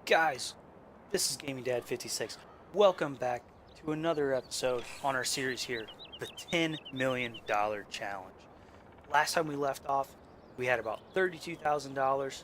Guys, this is Gaming Dad 56. Welcome back to another episode on our series here, the $10 million challenge. Last time we left off, we had about $32,000.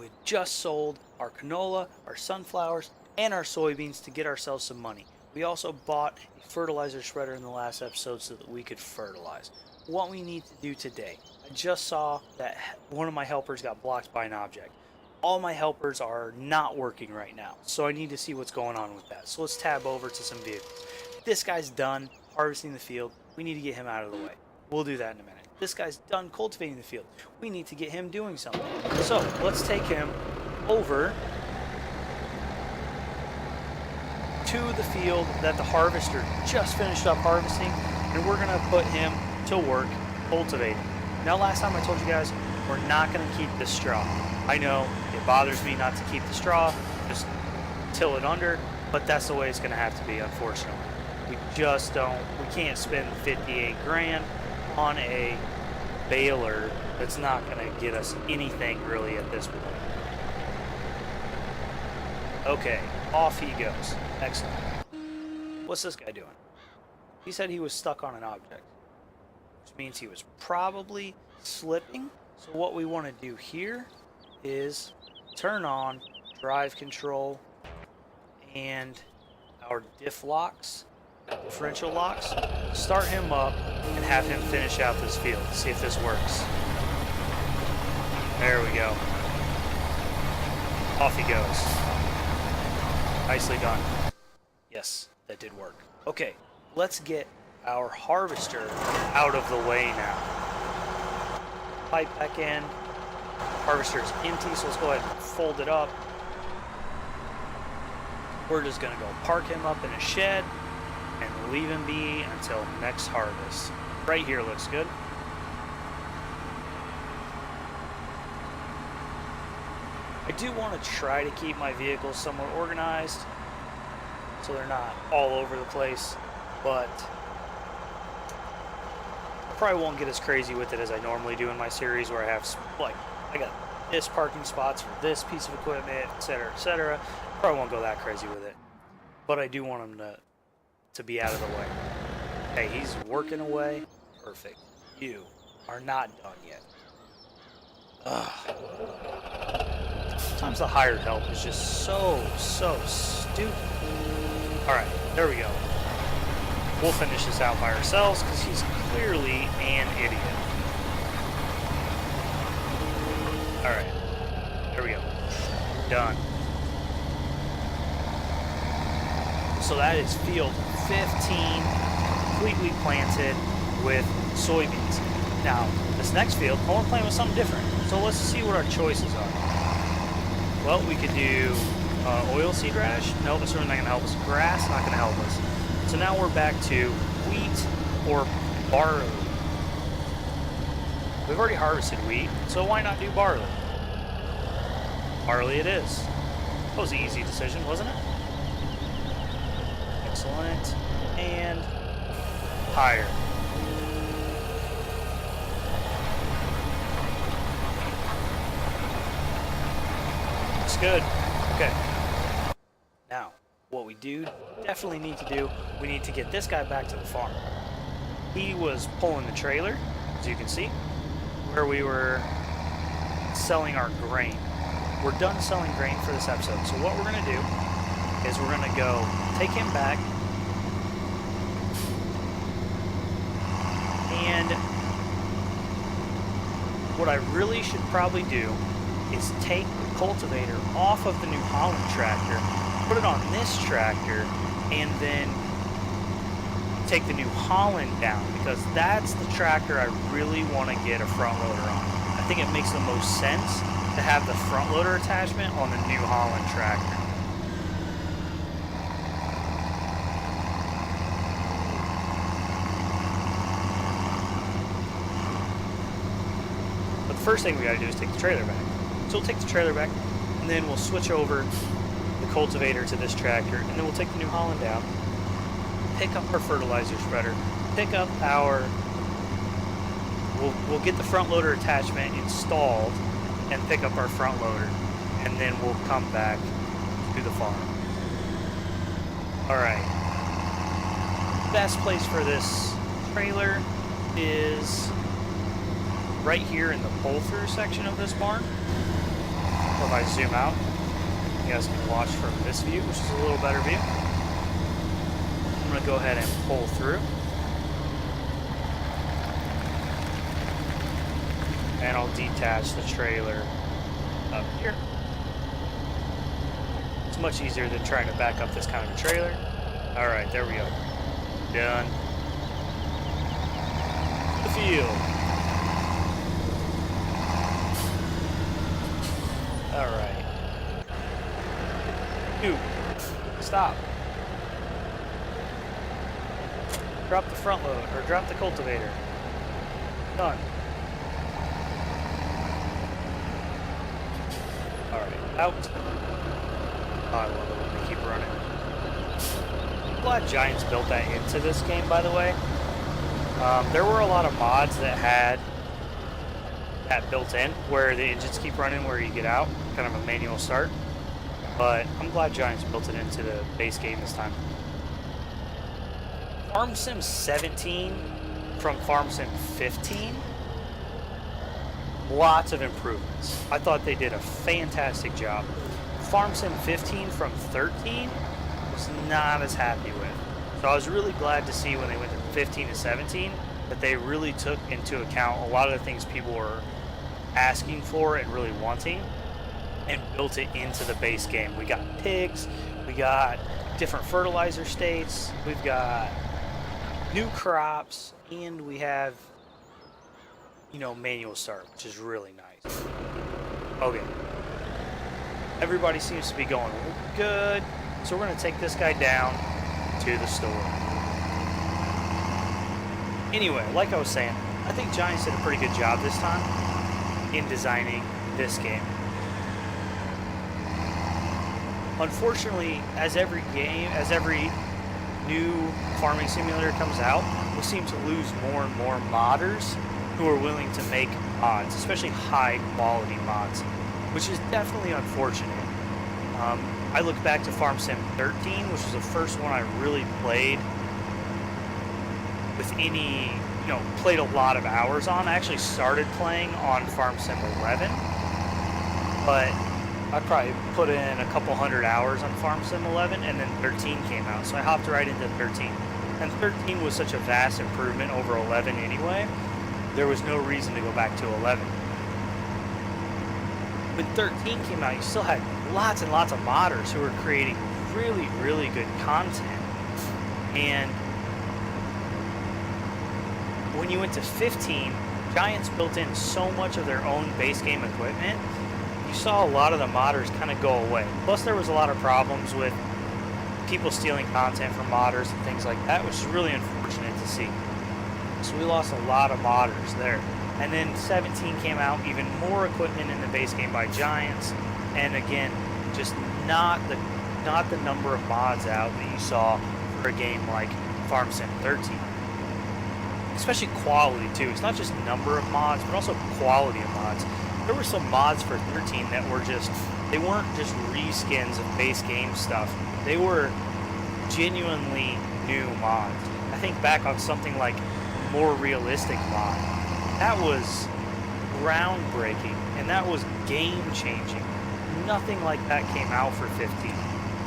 We just sold our canola, our sunflowers, and our soybeans to get ourselves some money. We also bought a fertilizer shredder in the last episode so that we could fertilize. What we need to do today, I just saw that one of my helpers got blocked by an object. All my helpers are not working right now, so I need to see what's going on with that. So let's tab over to some vehicles. This guy's done harvesting the field. We need to get him out of the way. We'll do that in a minute. This guy's done cultivating the field. We need to get him doing something. So let's take him over to the field that the harvester just finished up harvesting, and we're gonna put him to work cultivating. Now, last time I told you guys, we're not gonna keep the straw. I know it bothers me not to keep the straw, just till it under, but that's the way it's gonna have to be, unfortunately. We can't spend 58 grand on a baler that's not gonna get us anything really at this point. Okay, off he goes. Excellent. What's this guy doing? He said he was stuck on an object, which means he was probably slipping. So what we want to do here is turn on drive control and our differential locks, start him up, and have him finish out this field. See if this works. There we go. Off he goes. Nicely done. Yes, that did work. Okay, let's get our harvester out of the way now. Pipe back in. Harvester is empty, so let's go ahead and fold it up. We're just going to go park him up in a shed and leave him be until next harvest. Right here looks good. I do want to try to keep my vehicles somewhat organized so they're not all over the place, but I probably won't get as crazy with it as I normally do in my series, where I have, like, I got this parking spots for this piece of equipment, etc., etc. Probably won't go that crazy with it, but I do want them to be out of the way. Hey, he's working away. Perfect. You are not done yet. Ugh. Sometimes the hired help is just so stupid. Alright, there we go. We'll finish this out by ourselves because he's clearly an idiot. Alright, there we go. Done. So that is field 15 completely planted with soybeans. Now, this next field, I want to plant with something different. So let's see what our choices are. Well, we could do oilseed radish. No, that's really not going to help us. Grass, not going to help us. So now we're back to wheat or barley. We've already harvested wheat, so why not do barley? Barley it is. That was an easy decision, wasn't it? Excellent. And higher. Looks good. Okay. Now, what we definitely need to do, we need to get this guy back to the farm. He was pulling the trailer, as you can see, where we were selling our grain. We're done selling grain for this episode, so what we're going to do is we're going to go take him back, and what I really should probably do is take the cultivator off of the New Holland tractor, put it on this tractor, and then take the New Holland down, because that's the tractor I really want to get a front loader on. I think it makes the most sense to have the front loader attachment on the New Holland tractor. But the first thing we got to do is take the trailer back. So we'll take the trailer back, and then we'll switch over the cultivator to this tractor, and then we'll take the New Holland down, pick up our fertilizer spreader, pick up our, we'll get the front loader attachment installed, and pick up our front loader. and then we'll come back to the farm. Alright. Best place for this trailer is right here in the pull-through section of this barn. Or if I zoom out, you guys can watch from this view, which is a little better view. I'm going to go ahead and pull through. And I'll detach the trailer up here. It's much easier than trying to back up this kind of a trailer. Alright, there we go. Done. The field. Alright. Dude, stop. Drop the front load, or drop the cultivator. Done. Alright, out. Oh, I love it when they keep running. I'm glad Giants built that into this game, by the way. There were a lot of mods that had that built in, where the engines keep running where you get out, kind of a manual start. But I'm glad Giants built it into the base game this time. Farm Sim 17 from Farm Sim 15. Lots of improvements. I thought they did a fantastic job. Farm Sim 15 from 13 was not as happy with. So I was really glad to see when they went to 15 to 17 that they really took into account a lot of the things people were asking for and really wanting and built it into the base game. We got pigs, we got different fertilizer states, we've got new crops, and we have, you know, manual start, which is really nice. Okay. Everybody seems to be going good, so we're going to take this guy down to the store. Anyway, like I was saying, I think Giants did a pretty good job this time in designing this game. Unfortunately, as every new farming simulator comes out, we seem to lose more and more modders who are willing to make mods, especially high quality mods, which is definitely unfortunate. I look back to Farm Sim 13, which was the first one I really played with any, you know, played a lot of hours on. I actually started playing on Farm Sim 11, but I probably put in a couple hundred hours on Farm Sim 11, and then 13 came out, so I hopped right into 13. And 13 was such a vast improvement over 11 anyway, there was no reason to go back to 11. When 13 came out, you still had lots and lots of modders who were creating really, really good content. And when you went to 15, Giants built in so much of their own base game equipment, you saw a lot of the modders kind of go away. Plus there was a lot of problems with people stealing content from modders and things like that, which is really unfortunate to see. So we lost a lot of modders there. And then 17 came out, even more equipment in the base game by Giants, and again, just not the number of mods out that you saw for a game like Farm Sim 13. Especially quality too. It's not just number of mods, but also quality of mods. There were some mods for 13 that were they weren't just reskins of base game stuff. They were genuinely new mods. I think back on something like More Realistic mod. That was groundbreaking, and that was game-changing. Nothing like that came out for 15,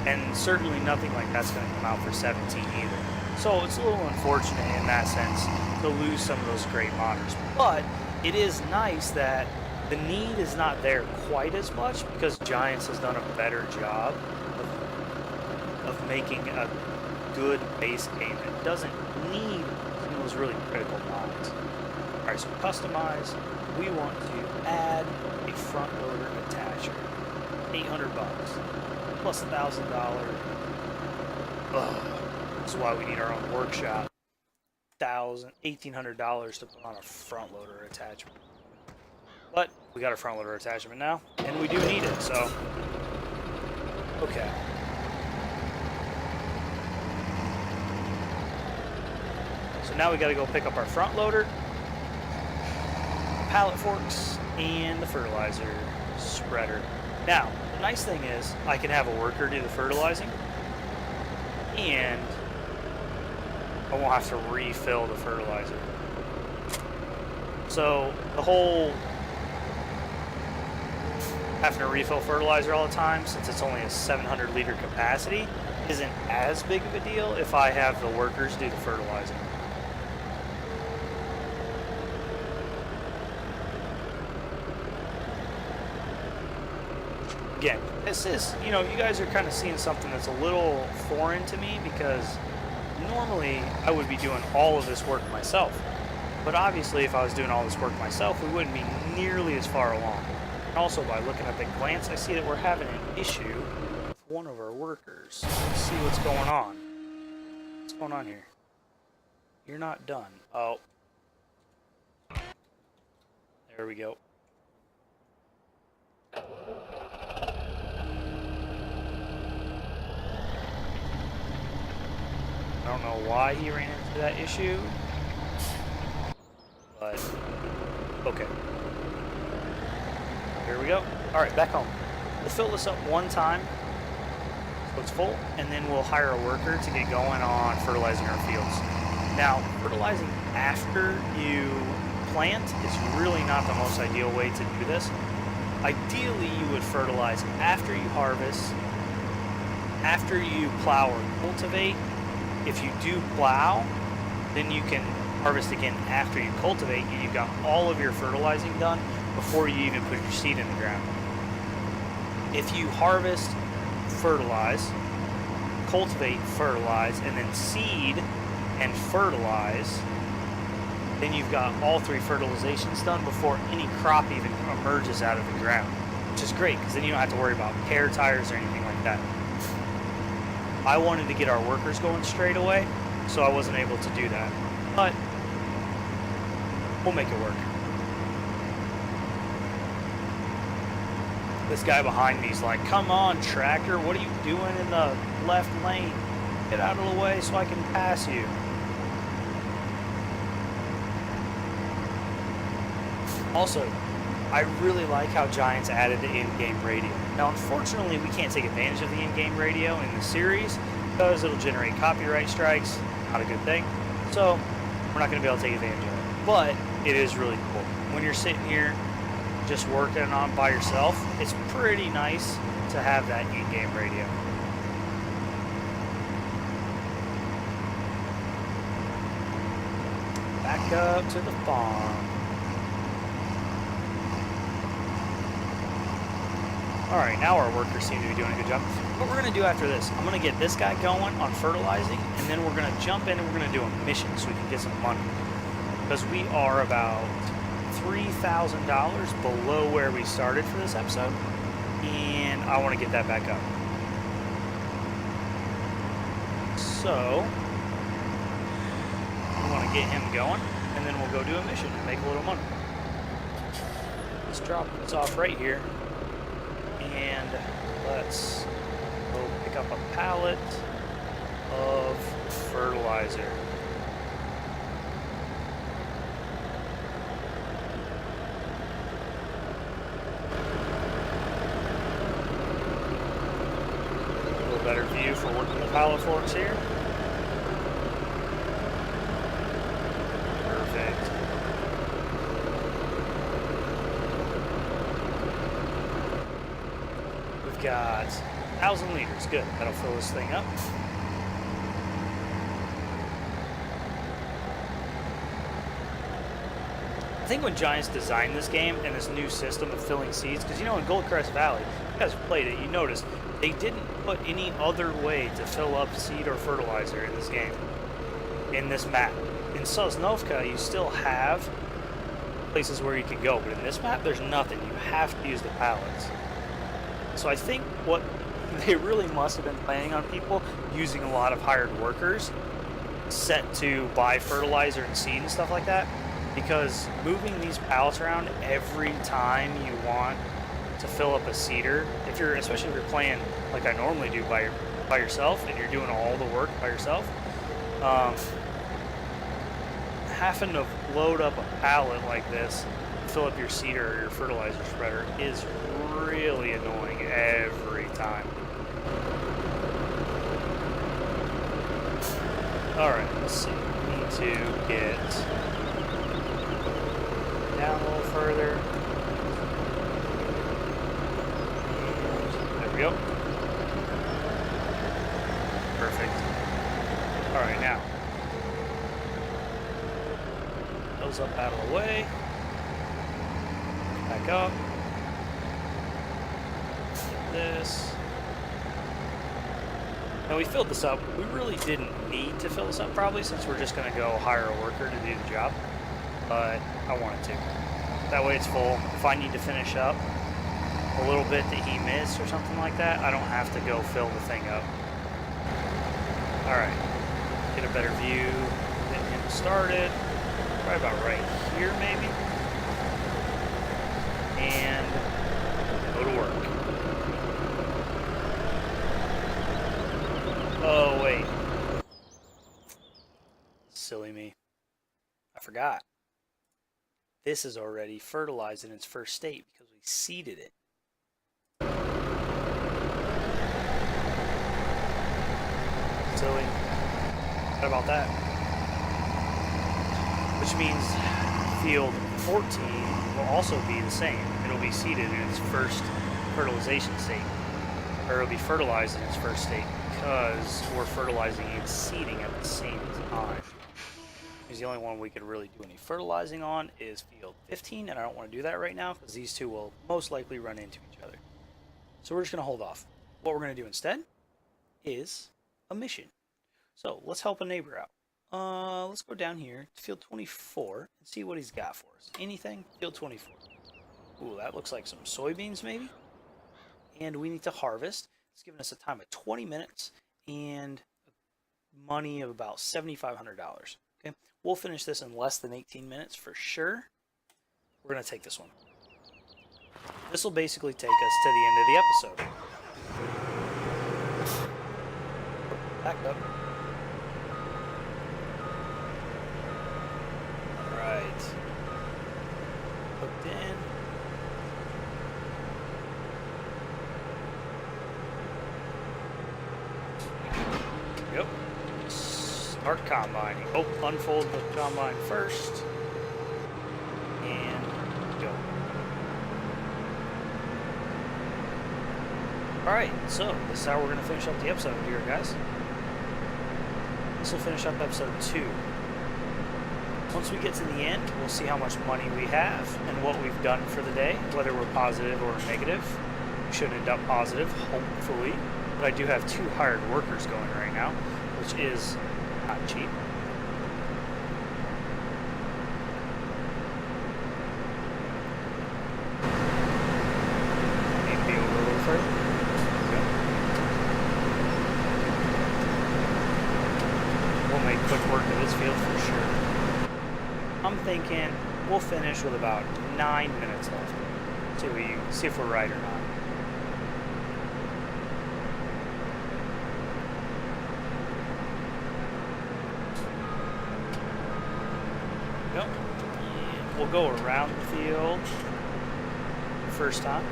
and certainly nothing like that's going to come out for 17 either. So it's a little unfortunate in that sense to lose some of those great modders. But it is nice that the need is not there quite as much because Giants has done a better job of making a good base game that doesn't need some of those really critical mods. Alright, so customize, we want to add a front loader attacher. $800 plus $1,000. This is why we need our own workshop. $1,800 to put on a front loader attachment. But we got a front loader attachment now, and we do need it, so okay. So now we got to go pick up our front loader, pallet forks, and the fertilizer spreader. Now, the nice thing is I can have a worker do the fertilizing, and I won't have to refill the fertilizer. So the whole having to refill fertilizer all the time, since it's only a 700 liter capacity, isn't as big of a deal if I have the workers do the fertilizing. Again, this is, you know, you guys are kind of seeing something that's a little foreign to me, because normally I would be doing all of this work myself. But obviously if I was doing all this work myself, we wouldn't be nearly as far along. And also by looking at the glance, I see that we're having an issue with one of our workers. Let's see what's going on. What's going on here? You're not done. Oh. There we go. I don't know why he ran into that issue, but okay. Here we go. All right, back home. We'll fill this up one time so it's full, and then we'll hire a worker to get going on fertilizing our fields. Now, fertilizing after you plant is really not the most ideal way to do this. Ideally, you would fertilize after you harvest, after you plow or cultivate. If you do plow, then you can harvest again after you cultivate, and you've got all of your fertilizing done before you even put your seed in the ground. If you harvest, fertilize, cultivate, fertilize, and then seed and fertilize, then you've got all three fertilizations done before any crop even emerges out of the ground, which is great, because then you don't have to worry about pear tires or anything like that. I wanted to get our workers going straight away, so I wasn't able to do that. But we'll make it work. This guy behind me is like, "Come on, tractor, what are you doing in the left lane? Get out of the way so I can pass you." Also, I really like how Giants added the in-game radio. Now, unfortunately, we can't take advantage of the in-game radio in the series because it'll generate copyright strikes. Not a good thing. So, we're not going to be able to take advantage of it. But it is really cool. When you're sitting here just working on by yourself, it's pretty nice to have that in-game radio. Back up to the farm. Alright, now our workers seem to be doing a good job. What we're going to do after this, I'm going to get this guy going on fertilizing, and then we're going to jump in and we're going to do a mission so we can get some money. Because we are about $3,000 below where we started for this episode, and I want to get that back up. So, we want to get him going, and then we'll go do a mission and make a little money. Let's drop this off right here. And let's go pick up a pallet of fertilizer. A little better view for working the pallet forks here. Perfect. Got 1,000 liters. Good. That'll fill this thing up. I think when Giants designed this game and this new system of filling seeds, because you know in Goldcrest Valley, you guys have played it, you noticed they didn't put any other way to fill up seed or fertilizer in this game, in this map. In Sosnovka, you still have places where you can go, but in this map, there's nothing. You have to use the pallets. So I think what they really must have been planning on people using a lot of hired workers set to buy fertilizer and seed and stuff like that, because moving these pallets around every time you want to fill up a seeder, especially if you're playing like I normally do by yourself and you're doing all the work by yourself, having to load up a pallet like this fill up your seeder or your fertilizer spreader is really annoying every time. Alright, let's see. We need to get down a little further. And there we go. Perfect. Alright, now. Those up out of the way. Back up. Get this. Now we filled this up. We really didn't need to fill this up probably, since we're just going to go hire a worker to do the job. But I wanted to. That way it's full. If I need to finish up a little bit that he missed or something like that, I don't have to go fill the thing up. Alright. Get a better view. Get him started. Probably about right here maybe. And go to work. Oh, wait. Silly me. I forgot. This is already fertilized in its first state because we seeded it. Silly. What about that? Which means field 14 will also be the same. It'll be seeded in its first fertilization state. Or it'll be fertilized in its first state, because we're fertilizing and seeding at the same time. Because the only one we could really do any fertilizing on is field 15, and I don't want to do that right now because these two will most likely run into each other. So we're just going to hold off. What we're going to do instead is a mission. So let's help a neighbor out. Let's go down here to field 24 and see what he's got for us. Anything? Field 24. Ooh, that looks like some soybeans maybe. And we need to harvest. It's giving us a time of 20 minutes and money of about $7,500. Okay, we'll finish this in less than 18 minutes for sure. We're going to take this one. This will basically take us to the end of the episode. Back up. Alright. Hooked in. Yep. Start combining. Oh, unfold the combine first. And go. Alright, so this is how we're going to finish up the episode here, guys. This will finish up episode 2. Once we get to the end, we'll see how much money we have and what we've done for the day, whether we're positive or negative. We should end up positive, hopefully. But I do have 2 hired workers going right now, which is not cheap. Maybe over a little further. We'll make quick work of this field for sure. I'm thinking we'll finish with about 9 minutes left. See if we're right or not. Yep. And we'll go around the field first time.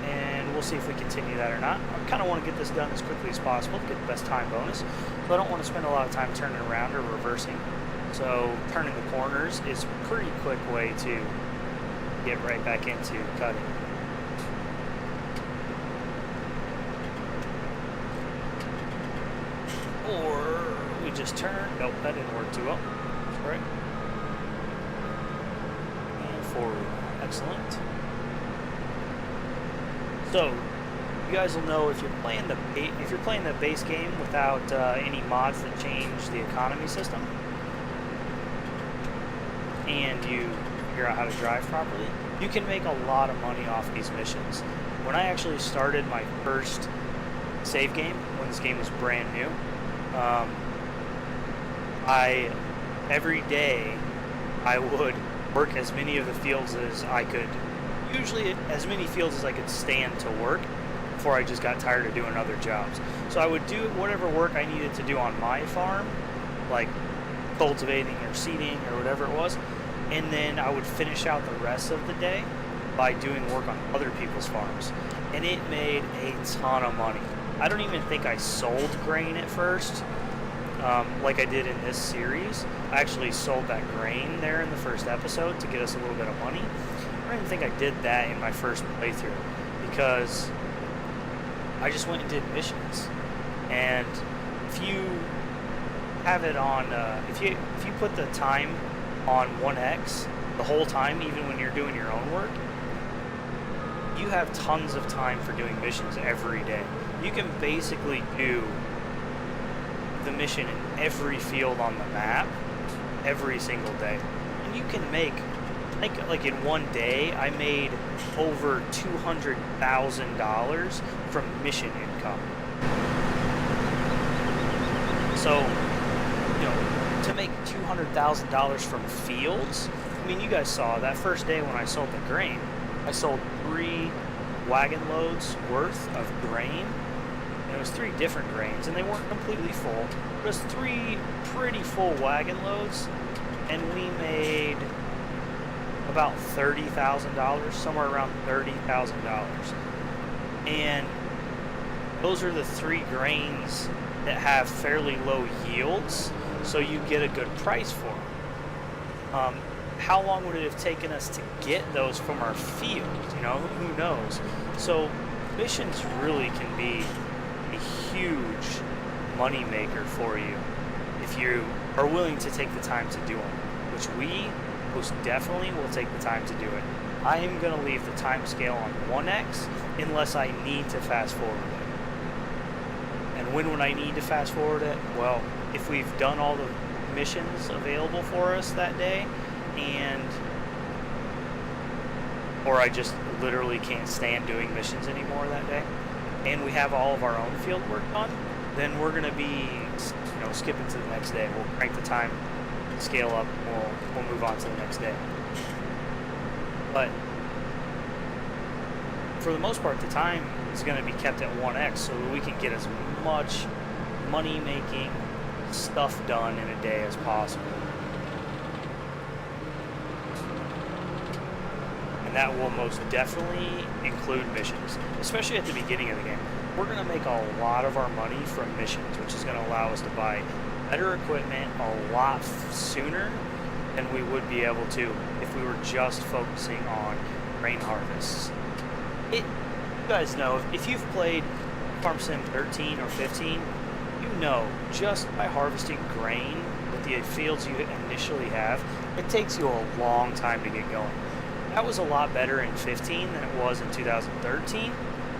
And we'll see if we continue that or not. I kind of want to get this done as quickly as possible to get the best time bonus. So I don't want to spend a lot of time turning around or reversing. So turning the corners is a pretty quick way to get right back into cutting. Or we just turn. Nope, that didn't work too well. That's right. And forward. Excellent. So you guys will know if you're playing the base game without any mods that change the economy system, and you figure out how to drive properly, you can make a lot of money off these missions. When I actually started my first save game, when this game was brand new, every day I would work as many of the fields as I could, usually as many fields as I could stand to work before I just got tired of doing other jobs. So I would do whatever work I needed to do on my farm, like cultivating or seeding or whatever it was, and then I would finish out the rest of the day by doing work on other people's farms, and it made a ton of money. I don't even think I sold grain at first, like I did in this series. I actually sold that grain there in the first episode to get us a little bit of money. I don't even think I did that in my first playthrough, because I just went and did missions. And if you have it on, if you put the time on 1x the whole time, even when you're doing your own work, you have tons of time for doing missions every day. You can basically do the mission in every field on the map every single day, and you can make, like in one day I made over $200,000 from mission income. So, to make $200,000 from fields, I mean, you guys saw that first day when I sold the grain, I sold 3 wagon loads worth of grain. And it was 3 different grains, and they weren't completely full. It was 3 pretty full wagon loads, and we made about $30,000, somewhere around $30,000. And those are the 3 grains that have fairly low yields, so you get a good price for them. How long would it have taken us to get those from our field? Who knows? So missions really can be a huge money maker for you if you are willing to take the time to do them, which we most definitely will take the time to do it. I am going to leave the time scale on 1x unless I need to fast forward it. And when would I need to fast forward it? Well, if we've done all the missions available for us that day, or I just literally can't stand doing missions anymore that day, and we have all of our own field work done, then we're going to be, skipping to the next day. We'll crank the time scale up, and we'll move on to the next day. But for the most part, the time is going to be kept at 1x so that we can get as much money-making stuff done in a day as possible. And that will most definitely include missions, especially at the beginning of the game. We're going to make a lot of our money from missions, which is going to allow us to buy better equipment a lot sooner than we would be able to if we were just focusing on grain harvests. You guys know, if you've played Farm Sim 13 or 15, you know just by harvesting grain with the fields you initially have, it takes you a long time to get going. That was a lot better in 15 than it was in 2013,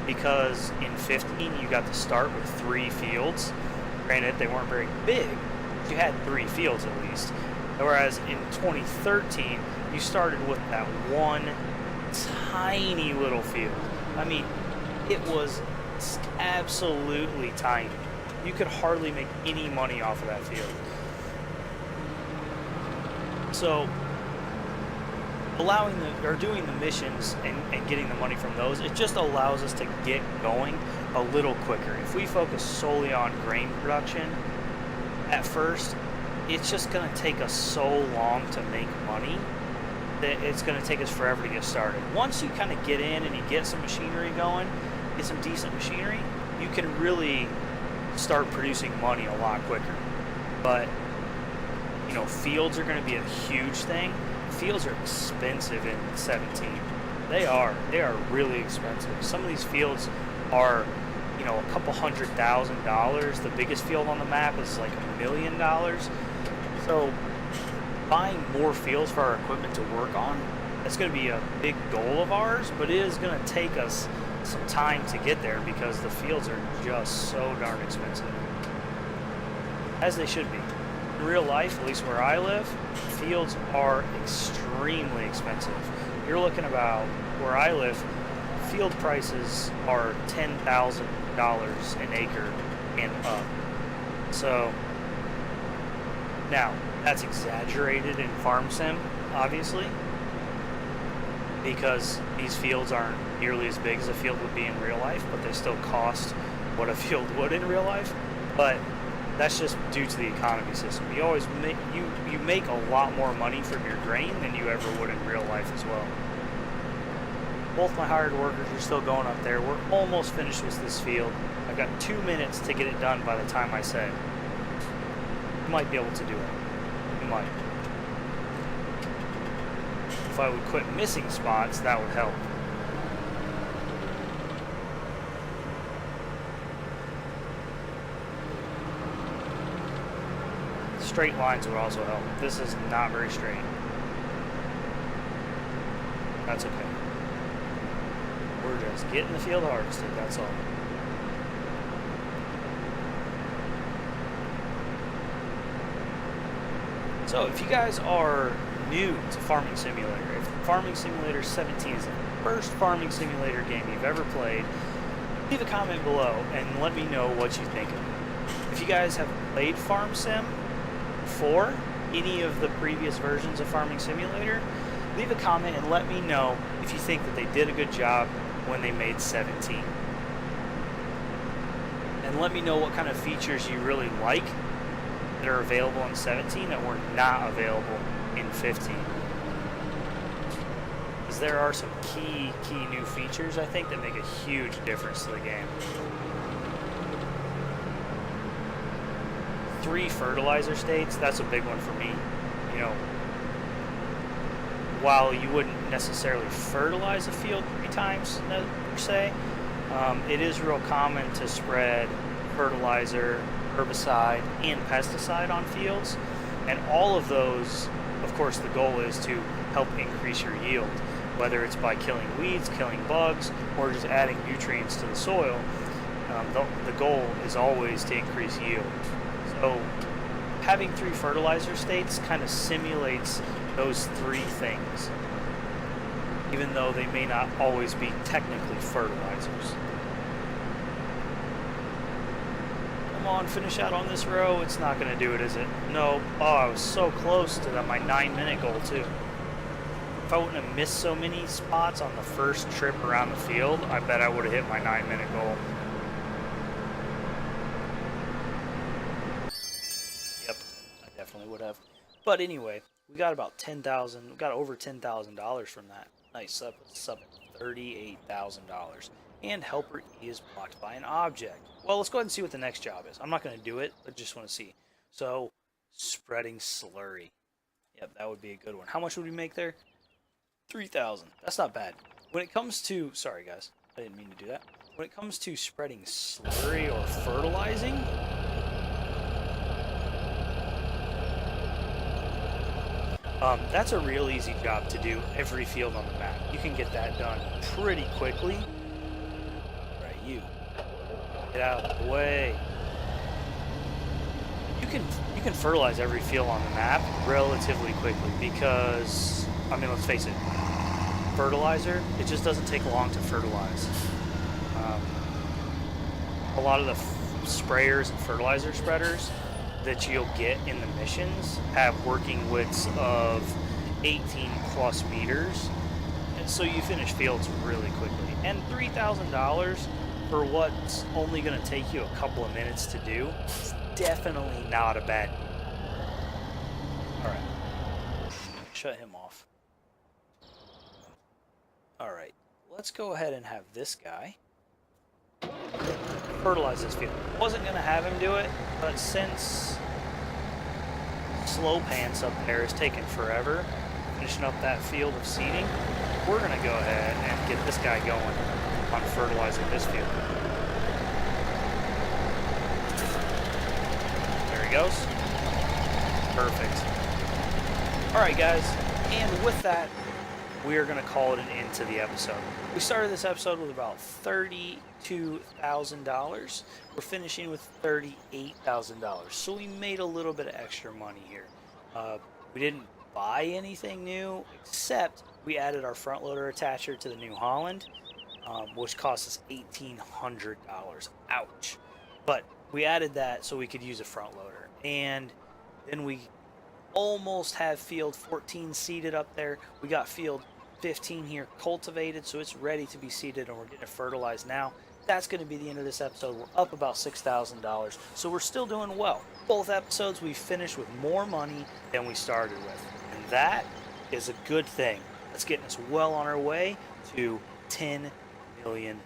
because in 15 you got to start with 3 fields. Granted, they weren't very big, but you had 3 fields at least. Whereas in 2013, you started with that one tiny little field. I mean, it was absolutely tiny. You could hardly make any money off of that field. So, doing the missions and getting the money from those, it just allows us to get going a little quicker. If we focus solely on grain production at first, it's just going to take us so long to make money that it's going to take us forever to get started. Once you kind of get in and you get some machinery going, get some decent machinery, you can really start producing money a lot quicker. But fields are going to be a huge thing. Fields are expensive in 17. They are really expensive. Some of these fields are a couple $100,000. The biggest field on the map is like $1 million. So buying more fields for our equipment to work on, that's going to be a big goal of ours, but it is going to take us some time to get there because the fields are just so darn expensive. As they should be. In real life, at least where I live, fields are extremely expensive. You're looking about where I live, field prices are $10,000 an acre and up. So now that's exaggerated in Farm Sim, obviously, because these fields aren't nearly as big as a field would be in real life, but they still cost what a field would in real life. But That's just due to the economy system. You always make you make a lot more money from your grain than you ever would in real life as well. Both my hired workers are still going up there. We're almost finished with this field. I've got 2 minutes to get it done by the time I said. You might be able to do it. You might. If I would quit missing spots, that would help. Straight lines would also help. This is not very straight. That's okay. We're just getting the field harvested, that's all. So if you guys are new to Farming Simulator, if Farming Simulator 17 is the first Farming Simulator game you've ever played, leave a comment below and let me know what you think of it. If you guys have played Farm Sim before, any of the previous versions of Farming Simulator, leave a comment and let me know if you think that they did a good job when they made 17. And let me know what kind of features you really like that are available in 17 that were not available in 15. Because there are some key new features, I think, that make a huge difference to the game. 3 fertilizer states, that's a big one for me. You know, while you wouldn't necessarily fertilize a field 3 times per se, it is real common to spread fertilizer, herbicide, and pesticide on fields. And all of those, of course, the goal is to help increase your yield, whether it's by killing weeds, killing bugs, or just adding nutrients to the soil. The goal is always to increase yield. So having 3 fertilizer states kind of simulates those 3 things, even though they may not always be technically fertilizers. Come on, finish out on this row. It's not going to do it, is it? No. Oh, I was so close to my 9-minute goal, too. If I wouldn't have missed so many spots on the first trip around the field, I bet I would have hit my 9-minute goal. Yep, I definitely would have. But anyway, we got about $10,000. We got over $10,000 from that. Nice, up at $38,000. And helper E is blocked by an object. Well, let's go ahead and see what the next job is. I'm not going to do it, I just want to see. So, spreading slurry. Yep, that would be a good one. How much would we make there? 3,000. That's not bad. When it comes to, sorry guys, I didn't mean to do that. When it comes to spreading slurry or fertilizing, that's a real easy job to do every field on the map. You can get that done pretty quickly. Right, you. Get out of the way. You can fertilize every field on the map relatively quickly because, I mean, let's face it, fertilizer, it just doesn't take long to fertilize. A lot of the sprayers and fertilizer spreaders that you'll get in the missions have working widths of 18 plus meters, and so you finish fields really quickly. And $3,000 for what's only going to take you a couple of minutes to do is definitely not a bad deal. Alright, shut him off. Alright, let's go ahead and have this guy fertilize this field. Wasn't going to have him do it, but since Slow Pants up there is taking forever finishing up that field of seeding, we're going to go ahead and get this guy going on fertilizing this field. There he goes. Perfect. Alright guys, and with that, we are going to call it an end to the episode. We started this episode with about $32,000. We're finishing with $38,000. So we made a little bit of extra money here. We didn't buy anything new, except we added our front loader attacher to the New Holland, which cost us $1,800. Ouch. But we added that so we could use a front loader. And then we almost have field 14 seeded up there. We got field 15 here cultivated, so it's ready to be seeded, and we're getting it fertilized now. that's going to be the end of this episode. We're up about $6,000, so we're still doing well. Both episodes we finished with more money than we started with, and that is a good thing. That's getting us well on our way to $10 million.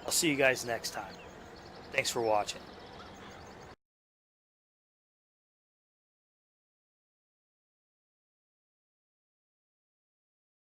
I'll see you guys next time. Thanks for watching.